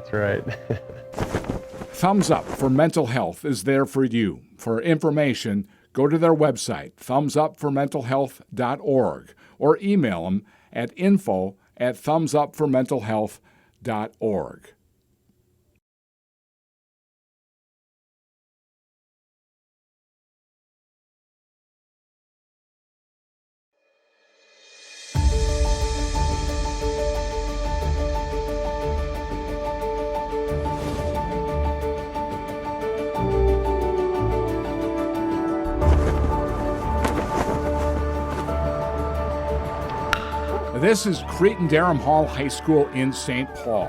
That's right. Thumbs Up for Mental Health is there for you. For information, go to their website, thumbsupformentalhealth.org, or email them at info@thumbsupformentalhealth.org. This is Cretin-Derham Hall High School in St. Paul.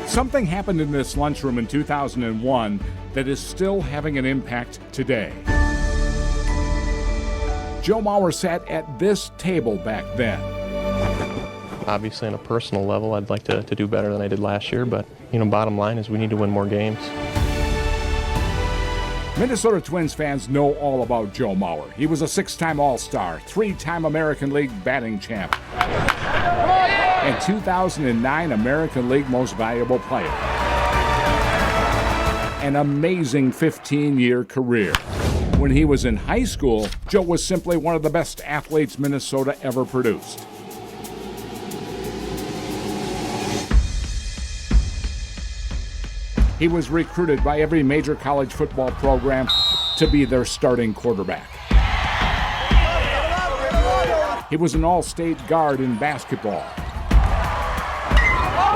Something happened in this lunchroom in 2001 that is still having an impact today. Joe Mauer sat at this table back then. Obviously, on a personal level, I'd like to do better than I did last year, but, bottom line is we need to win more games. Minnesota Twins fans know all about Joe Mauer. He was a 6-time All-Star, 3-time American League batting champ, and 2009 American League Most Valuable Player. An amazing 15-year career. When he was in high school, Joe was simply one of the best athletes Minnesota ever produced. He was recruited by every major college football program to be their starting quarterback. He was an all-state guard in basketball.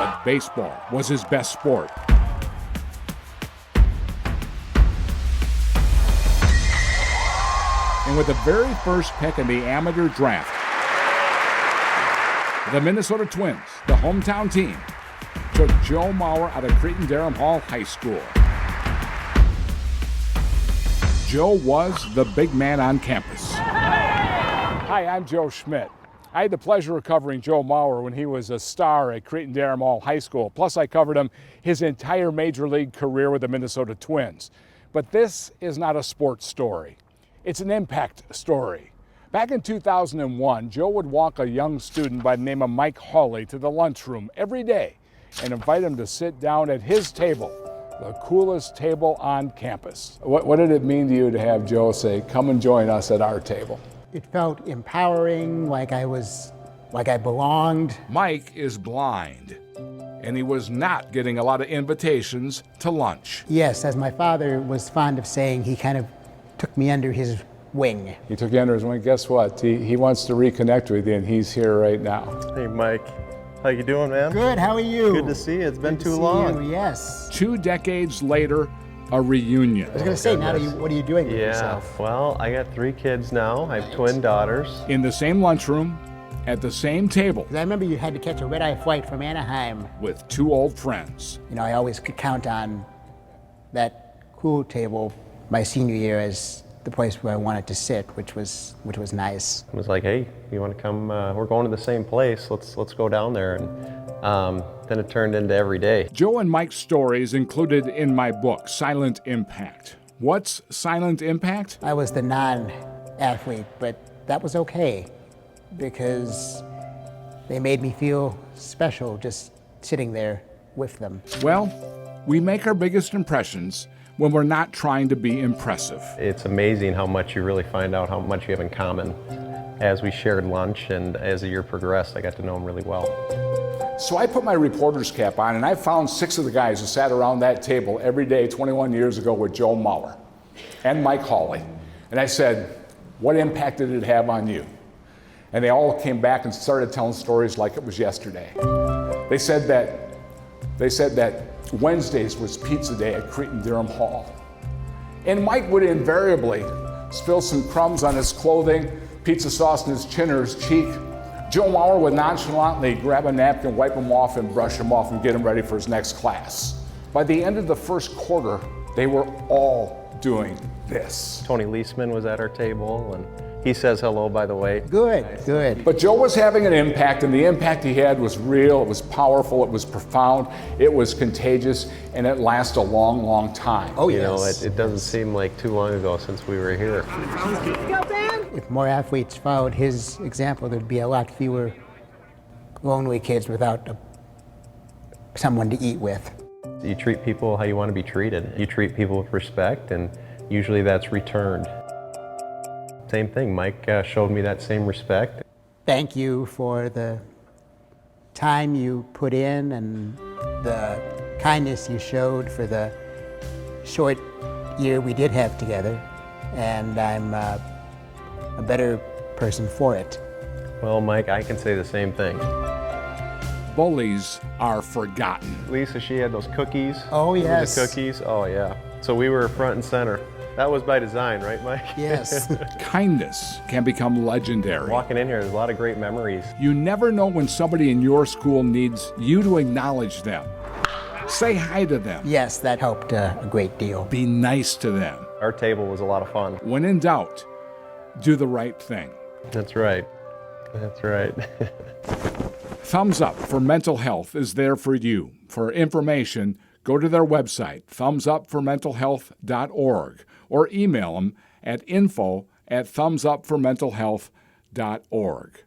But baseball was his best sport. And with the very first pick in the amateur draft, the Minnesota Twins, the hometown team, took Joe Mauer out of Cretin-Derham Hall High School. Joe was the big man on campus. Hi, I'm Joe Schmidt. I had the pleasure of covering Joe Mauer when he was a star at Cretin-Derham Hall High School. Plus, I covered him his entire major league career with the Minnesota Twins. But this is not a sports story. It's an impact story. Back in 2001, Joe would walk a young student by the name of Mike Hawley to the lunchroom every day and invite him to sit down at his table, the coolest table on campus. What did it mean to you to have Joe say, come and join us at our table? It felt empowering, like I belonged. Mike is blind, and he was not getting a lot of invitations to lunch. Yes, as my father was fond of saying, he kind of took me under his wing. He took you under his wing. Guess what? He wants to reconnect with you, and he's here right now. Hey, Mike. How you doing, man? Good, how are you? Good to see you. It's been too long. You, yes. 2 decades later, a reunion. I was going to say, now what are you doing with yourself? Well, I got 3 kids now. I have twin daughters. In the same lunchroom, at the same table. I remember you had to catch a red-eye flight from Anaheim. With 2 old friends. I always could count on that cool table my senior year as the place where I wanted to sit, which was nice. I was like, hey, you want to come? We're going to the same place. Let's go down there. And then it turned into every day. Joe and Mike's stories included in my book, Silent Impact. What's Silent Impact? I was the non-athlete, but that was okay because they made me feel special just sitting there with them. Well, we make our biggest impressions when we're not trying to be impressive. It's amazing how much you really find out how much you have in common. As we shared lunch and as the year progressed, I got to know him really well. So I put my reporter's cap on and I found 6 of the guys who sat around that table every day 21 years ago with Joe Mauer and Mike Hawley. And I said, what impact did it have on you? And they all came back and started telling stories like it was yesterday. They said that Wednesdays was pizza day at Cretin-Derham Hall. And Mike would invariably spill some crumbs on his clothing, pizza sauce in his chin or his cheek. Joe Mauer would nonchalantly grab a napkin, wipe him off, and brush him off and get him ready for his next class. By the end of the first quarter, they were all doing this. Tony Leisman was at our table, and he says hello, by the way. Good. But Joe was having an impact, and the impact he had was real, it was powerful, it was profound, it was contagious, and it lasted a long, long time. Oh, yes. It doesn't seem like too long ago since we were here. If more athletes followed his example, there'd be a lot fewer lonely kids without a someone to eat with. You treat people how you want to be treated. You treat people with respect, and usually that's returned. Same thing, Mike showed me that same respect. Thank you for the time you put in and the kindness you showed for the short year we did have together, and I'm a better person for it. Well, Mike, I can say the same thing. Bullies are forgotten. Lisa, she had those cookies. Oh, Remember yes. the cookies? Oh, yeah. So we were front and center. That was by design, right, Mike? Yes. Kindness can become legendary. Walking in here, there's a lot of great memories. You never know when somebody in your school needs you to acknowledge them. Say hi to them. Yes, that helped a great deal. Be nice to them. Our table was a lot of fun. When in doubt, do the right thing. That's right. That's right. Thumbs Up for Mental Health is there for you. For information, go to their website, thumbsupformentalhealth.org, or email them at info@thumbsupformentalhealth.org.